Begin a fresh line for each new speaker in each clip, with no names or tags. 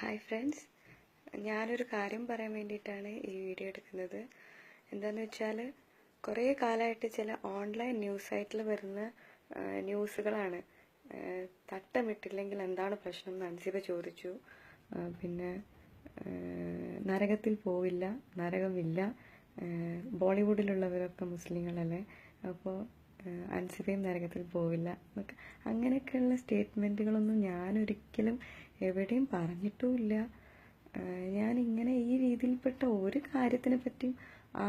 Hi friends, ഞാനൊരു കാര്യം പറയാൻ വേണ്ടിയിട്ടാണ് ഈ വീഡിയോ എടുക്കുന്നത്. എന്താണെന്ന് വെച്ചാൽ കുറേ കാലമായിട്ട് ചില ഓൺലൈൻ ന്യൂസ് സൈറ്റിൽ വരുന്ന ന്യൂസുകളാണ്. തട്ടമിട്ടില്ലെങ്കിൽ എന്താണ് പ്രശ്നം എന്ന് അൻസിബ ചോദിച്ചു. പിന്നെ നരകത്തിൽ പോവില്ല, നരകമില്ല, ബോളിവുഡിലുള്ളവരൊക്കെ മുസ്ലിങ്ങളല്ലേ, അപ്പോൾ അൻസിബയും നരകത്തിൽ പോവില്ല എന്നൊക്കെ, അങ്ങനെയൊക്കെയുള്ള സ്റ്റേറ്റ്മെൻറ്റുകളൊന്നും ഞാനൊരിക്കലും എവിടെയും പറഞ്ഞിട്ടുമില്ല. ഞാനിങ്ങനെ ഈ രീതിയിൽപ്പെട്ട ഒരു കാര്യത്തിനെ പറ്റിയും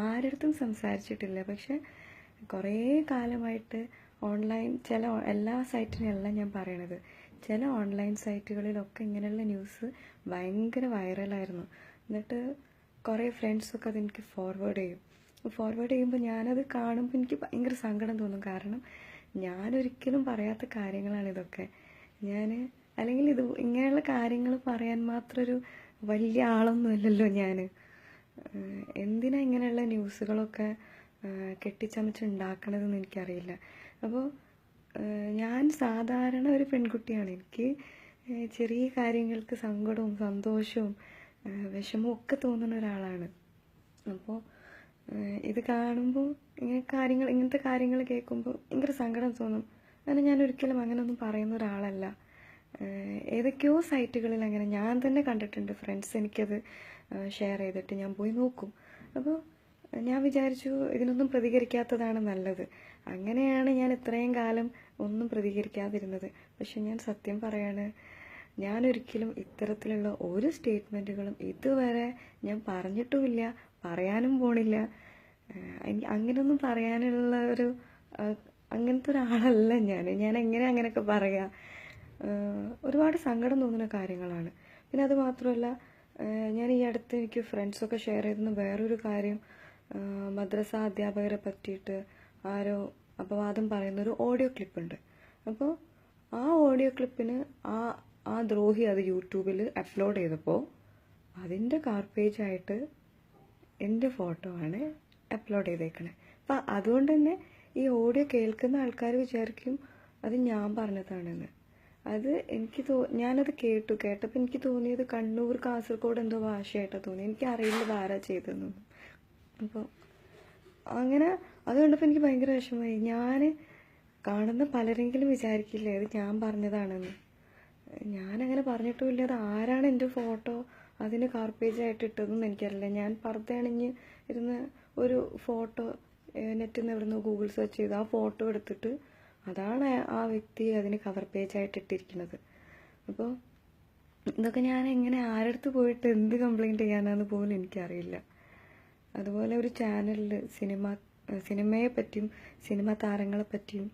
ആരടുത്തും സംസാരിച്ചിട്ടില്ല. പക്ഷെ കുറേ കാലമായിട്ട് ഓൺലൈൻ എല്ലാ സൈറ്റിനെയല്ല ഞാൻ പറയണത്, ചില ഓൺലൈൻ സൈറ്റുകളിലൊക്കെ ഇങ്ങനെയുള്ള ന്യൂസ് ഭയങ്കര വൈറലായിരുന്നു. എന്നിട്ട് കുറേ ഫ്രണ്ട്സൊക്കെ അതെനിക്ക് ഫോർവേഡ് ചെയ്യുമ്പോൾ ഞാനത് കാണുമ്പോൾ എനിക്ക് ഭയങ്കര സങ്കടം തോന്നും. കാരണം ഞാനൊരിക്കലും പറയാത്ത കാര്യങ്ങളാണ് ഇതൊക്കെ. അല്ലെങ്കിൽ ഇങ്ങനെയുള്ള കാര്യങ്ങൾ പറയാൻ മാത്രമൊരു വലിയ ആളൊന്നുമല്ലല്ലോ ഞാൻ. എന്തിനാ ഇങ്ങനെയുള്ള ന്യൂസുകളൊക്കെ കെട്ടിച്ചമച്ചുണ്ടാക്കണതെന്ന് എനിക്കറിയില്ല. അപ്പോൾ ഞാൻ സാധാരണ ഒരു പെൺകുട്ടിയാണ്. എനിക്ക് ചെറിയ കാര്യങ്ങൾക്ക് സങ്കടവും സന്തോഷവും വിഷമവും ഒക്കെ തോന്നുന്ന ഒരാളാണ്. അപ്പോൾ ഇത് കാണുമ്പോൾ ഇങ്ങനത്തെ കാര്യങ്ങൾ കേൾക്കുമ്പോൾ ഭയങ്കര സങ്കടം തോന്നും. കാരണം ഞാൻ ഒരിക്കലും അങ്ങനെയൊന്നും പറയുന്ന ഒരാളല്ല. ഏതൊക്കെയോ സൈറ്റുകളിൽ അങ്ങനെ ഞാൻ തന്നെ കണ്ടിട്ടുണ്ട്. ഫ്രണ്ട്സ് എനിക്കത് ഷെയർ ചെയ്തിട്ട് ഞാൻ പോയി നോക്കും. അപ്പോൾ ഞാൻ വിചാരിച്ചു ഇതിനൊന്നും പ്രതികരിക്കാത്തതാണ് നല്ലത്. അങ്ങനെയാണ് ഞാൻ ഇത്രയും കാലം ഒന്നും പ്രതികരിക്കാതിരുന്നത്. പക്ഷെ ഞാൻ സത്യം പറയാണ്, ഞാനൊരിക്കലും ഇത്തരത്തിലുള്ള ഒരു സ്റ്റേറ്റ്മെൻറ്റുകളും ഇതുവരെ ഞാൻ പറഞ്ഞിട്ടുമില്ല, പറയാനും പോണില്ല. അങ്ങനെയൊന്നും പറയാനുള്ള അങ്ങനത്തെ ഒരാളല്ല ഞാൻ എങ്ങനെ അങ്ങനെയൊക്കെ പറയാം? ഒരുപാട് സങ്കടം തോന്നുന്ന കാര്യങ്ങളാണ്. പിന്നെ അത് മാത്രമല്ല, ഞാൻ ഈ അടുത്ത് എനിക്ക് ഫ്രണ്ട്സൊക്കെ ഷെയർ ചെയ്തിരുന്ന വേറൊരു കാര്യം, മദ്രസ അധ്യാപകരെ പറ്റിയിട്ട് ആരോ അപവാദം പറയുന്നൊരു ഓഡിയോ ക്ലിപ്പുണ്ട്. അപ്പോൾ ആ ഓഡിയോ ക്ലിപ്പിന് ആ ദ്രോഹി അത് യൂട്യൂബിൽ അപ്ലോഡ് ചെയ്തപ്പോൾ അതിൻ്റെ കാർപ്പേജായിട്ട് എൻ്റെ ഫോട്ടോ ആണ് അപ്ലോഡ് ചെയ്തേക്കണേ. അപ്പം അതുകൊണ്ട് തന്നെ ഈ ഓഡിയോ കേൾക്കുന്ന ആൾക്കാർ വിചാരിക്കും അത് ഞാൻ പറഞ്ഞതാണെന്ന്. അത് ഞാനത് കേട്ടപ്പോൾ എനിക്ക് തോന്നിയത് കണ്ണൂർ കാസർഗോഡ് എന്തോ ഭാഷയായിട്ടാണ് തോന്നി. എനിക്കറിയില്ല ആരാ ചെയ്തതെന്നൊന്നും. അപ്പോൾ അങ്ങനെ അത് കണ്ടപ്പോൾ എനിക്ക് ഭയങ്കര വിഷമമായി. ഞാൻ കാണുന്ന പലരെങ്കിലും വിചാരിക്കില്ലേ അത് ഞാൻ പറഞ്ഞതാണെന്ന്. ഞാനങ്ങനെ പറഞ്ഞിട്ടുമില്ല. അത് ആരാണ് എൻ്റെ ഫോട്ടോ അതിന് കാർപ്പേജായിട്ട് ഇട്ടതെന്ന് എനിക്കറിയില്ല. ഞാൻ പർദ്ദ അണിഞ്ഞ് ഇരുന്ന ഒരു ഫോട്ടോ നെറ്റിൽ നിന്ന് എവിടുന്ന് ഗൂഗിൾ സെർച്ച് ചെയ്ത് ആ ഫോട്ടോ എടുത്തിട്ട് അതാണ് ആ വ്യക്തി അതിന് കവർ പേജായിട്ട് ഇട്ടിരിക്കുന്നത്. അപ്പോൾ ഇതൊക്കെ ഞാൻ എങ്ങനെ ആരടുത്ത് പോയിട്ട് എന്ത് കംപ്ലൈൻറ്റ് ചെയ്യാനാന്ന് പോലും എനിക്കറിയില്ല. അതുപോലെ ഒരു ചാനലിൽ സിനിമയെ പറ്റിയും സിനിമ താരങ്ങളെ പറ്റിയും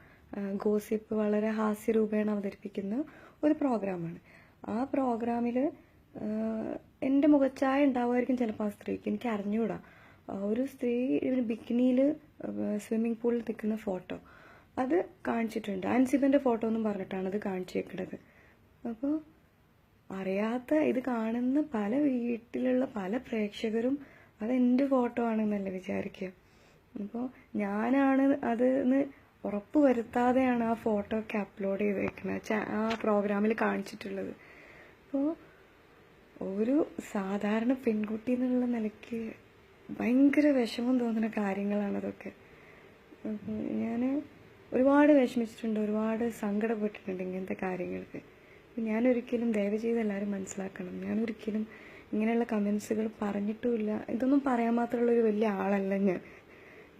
ഗോസിപ്പ് വളരെ ഹാസ്യരൂപേണ അവതരിപ്പിക്കുന്ന ഒരു പ്രോഗ്രാമാണ്. ആ പ്രോഗ്രാമിൽ എൻ്റെ മുഖച്ഛായ ഉണ്ടാവുമായിരിക്കും ചിലപ്പോൾ ആ സ്ത്രീക്ക്, എനിക്ക് അറിഞ്ഞുകൂടാ. ഒരു സ്ത്രീ ബിക്കിനിയിൽ സ്വിമ്മിംഗ് പൂളിൽ നിൽക്കുന്ന ഫോട്ടോ അത് കാണിച്ചിട്ടുണ്ട്. അൻസിബൻ്റെ ഫോട്ടോ എന്നും പറഞ്ഞിട്ടാണ് അത് കാണിച്ചേക്കുന്നത്. അപ്പോൾ അറിയാത്ത ഇത് കാണുന്ന പല വീട്ടിലുള്ള പല പ്രേക്ഷകരും അതെൻ്റെ ഫോട്ടോ ആണെന്നല്ല വിചാരിക്കുക. അപ്പോൾ ഞാനാണ് അതെന്ന് ഉറപ്പ് വരുത്താതെയാണ് ആ ഫോട്ടോ ഒക്കെ അപ്ലോഡ് ചെയ്തേക്കുന്നത്, ആ പ്രോഗ്രാമിൽ കാണിച്ചിട്ടുള്ളത്. അപ്പോൾ ഒരു സാധാരണ പെൺകുട്ടി എന്നുള്ള നിലയ്ക്ക് ഭയങ്കര വിഷമം തോന്നുന്ന കാര്യങ്ങളാണതൊക്കെ. അപ്പോൾ ഞാൻ ഒരുപാട് വിഷമിച്ചിട്ടുണ്ട്, ഒരുപാട് സങ്കടപ്പെട്ടിട്ടുണ്ട് ഇങ്ങനത്തെ കാര്യങ്ങൾക്ക്. ഞാനൊരിക്കലും ദയവ് ചെയ്ത് എല്ലാവരും മനസ്സിലാക്കണം, ഞാനൊരിക്കലും ഇങ്ങനെയുള്ള കമൻസുകൾ പറഞ്ഞിട്ടുമില്ല. ഇതൊന്നും പറയാൻ മാത്രമുള്ളൊരു വലിയ ആളല്ല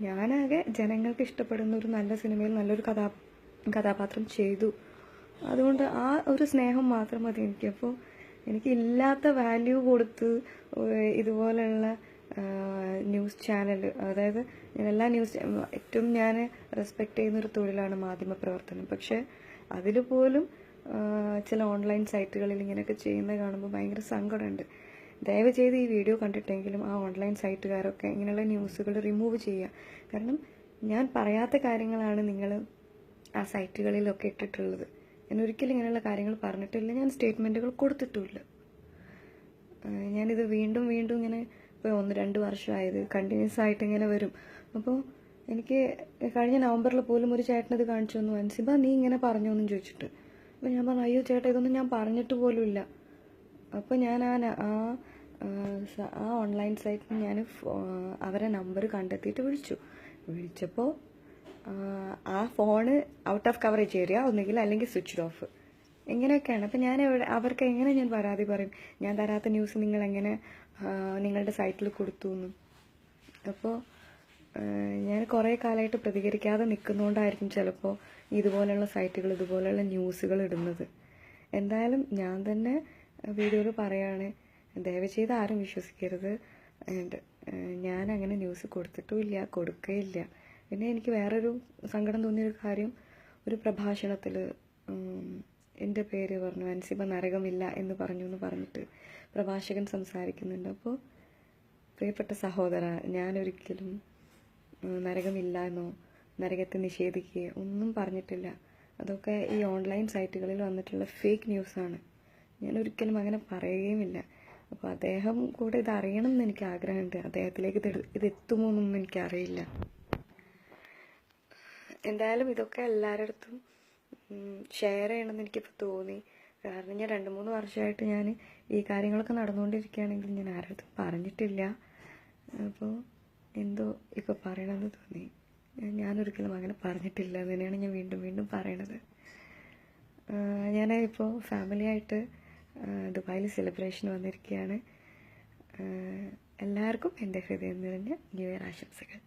ഞാനാകെ ജനങ്ങൾക്ക് ഇഷ്ടപ്പെടുന്ന ഒരു നല്ല സിനിമയിൽ നല്ലൊരു കഥാപാത്രം ചെയ്തു. അതുകൊണ്ട് ആ ഒരു സ്നേഹം മാത്രം മതി എനിക്ക്. അപ്പോൾ എനിക്കില്ലാത്ത വാല്യൂ കൊടുത്ത് ഇതുപോലെയുള്ള ന്യൂസ് ചാനൽ, അതായത് ഏറ്റവും ഞാൻ റെസ്പെക്റ്റ് ചെയ്യുന്നൊരു തൊഴിലാണ് മാധ്യമപ്രവർത്തനം. പക്ഷേ അതിൽ പോലും ചില ഓൺലൈൻ സൈറ്റുകളിൽ ഇങ്ങനെയൊക്കെ ചെയ്യുന്നത് കാണുമ്പോൾ ഭയങ്കര സങ്കടമുണ്ട്. ദയവ് ചെയ്ത് ഈ വീഡിയോ കണ്ടിട്ടെങ്കിലും ആ ഓൺലൈൻ സൈറ്റുകാരൊക്കെ ഇങ്ങനെയുള്ള ന്യൂസുകൾ റിമൂവ് ചെയ്യുക. കാരണം ഞാൻ പറയാത്ത കാര്യങ്ങളാണ് നിങ്ങൾ ആ സൈറ്റുകളിലൊക്കെ ഇട്ടിട്ടുള്ളത്. ഞാൻ ഒരിക്കലും ഇങ്ങനെയുള്ള കാര്യങ്ങൾ പറഞ്ഞിട്ടില്ല, ഞാൻ സ്റ്റേറ്റ്മെൻറ്റുകൾ കൊടുത്തിട്ടുമില്ല. ഞാനിത് വീണ്ടും ഇങ്ങനെ ഇപ്പോൾ 1-2 വർഷമായത് കണ്ടിന്യൂസ് ആയിട്ട് ഇങ്ങനെ വരും. അപ്പോൾ എനിക്ക് കഴിഞ്ഞ നവംബറിൽ പോലും ഒരു ചേട്ടനത് കാണിച്ചു തന്നു, അൻസിബ നീ ഇങ്ങനെ പറഞ്ഞു എന്നും ചോദിച്ചിട്ട്. അപ്പോൾ ഞാൻ പറഞ്ഞു, അയ്യോ ചേട്ടാ ഇതൊന്നും ഞാൻ പറഞ്ഞിട്ട് പോലും ഇല്ല. അപ്പോൾ ഞാൻ ആ ഓൺലൈൻ സൈറ്റിൽ ഞാൻ അവരെ നമ്പർ കണ്ടെത്തിയിട്ട് വിളിച്ചപ്പോൾ ആ phone out of coverage area ഒന്നുകിൽ അല്ലെങ്കിൽ സ്വിച്ച്ഡ് ഓഫ് ഇങ്ങനെയൊക്കെയാണ്. അപ്പം അവർക്ക് എങ്ങനെ ഞാൻ പരാതി പറയും, ഞാൻ തരാത്ത ന്യൂസ് നിങ്ങൾ എങ്ങനെ നിങ്ങളുടെ സൈറ്റിൽ കൊടുത്തു എന്ന്. അപ്പോൾ ഞാൻ കുറേ കാലമായിട്ട് പ്രതികരിക്കാതെ നിൽക്കുന്നതുകൊണ്ടായിരിക്കും ചിലപ്പോൾ ഇതുപോലെയുള്ള സൈറ്റുകൾ ഇതുപോലെയുള്ള ന്യൂസുകൾ ഇടുന്നത്. എന്തായാലും ഞാൻ തന്നെ വീഡിയോയിൽ പറയാണ്, ദയവ് ചെയ്ത് ആരും വിശ്വസിക്കരുത്. ഞാൻ അങ്ങനെ ന്യൂസ് കൊടുത്തിട്ടുമില്ല, കൊടുക്കുകയില്ല. പിന്നെ എനിക്ക് വേറൊരു സങ്കടം തോന്നിയൊരു കാര്യം, ഒരു പ്രഭാഷണത്തിൽ എൻ്റെ പേര് പറഞ്ഞു, അൻസിബ നരകമില്ല എന്ന് പറഞ്ഞിട്ട് പ്രഭാഷകൻ സംസാരിക്കുന്നുണ്ട്. അപ്പോൾ പ്രിയപ്പെട്ട സഹോദര, ഞാനൊരിക്കലും നരകമില്ല എന്നോ നരകത്തെ നിഷേധിക്കുകയോ ഒന്നും പറഞ്ഞിട്ടില്ല. അതൊക്കെ ഈ ഓൺലൈൻ സൈറ്റുകളിൽ വന്നിട്ടുള്ള ഫേക്ക് ന്യൂസാണ്. ഞാൻ ഒരിക്കലും അങ്ങനെ പറയുകയുമില്ല. അപ്പോൾ അദ്ദേഹം കൂടെ ഇത് അറിയണം എന്ന് എനിക്ക് ആഗ്രഹമുണ്ട്. അദ്ദേഹത്തിലേക്ക് ഇത് എത്തുമോ എന്നൊന്നും എനിക്കറിയില്ല. എന്തായാലും ഇതൊക്കെ എല്ലാവരുടെ അടുത്തും ഷെയർ ചെയ്യണമെന്ന് എനിക്കിപ്പോൾ തോന്നി. കാരണം ഞാൻ 2-3 വർഷമായിട്ട് ഞാൻ ഈ കാര്യങ്ങളൊക്കെ നടന്നുകൊണ്ടിരിക്കുകയാണെങ്കിൽ ഞാൻ ആരുടെ അടുത്തും പറഞ്ഞിട്ടില്ല. അപ്പോൾ എന്തോ ഇപ്പോൾ പറയണമെന്ന് തോന്നി. ഞാനൊരിക്കലും അങ്ങനെ പറഞ്ഞിട്ടില്ല എന്ന് തന്നെയാണ് ഞാൻ വീണ്ടും പറയണത്. ഞാൻ ഇപ്പോൾ ഫാമിലിയായിട്ട് ദുബായിൽ സെലിബ്രേഷൻ വന്നിരിക്കുകയാണ്. എല്ലാവർക്കും എൻ്റെ ഹൃദയം നിറഞ്ഞ ന്യൂ ഇയർ ആശംസകൾ.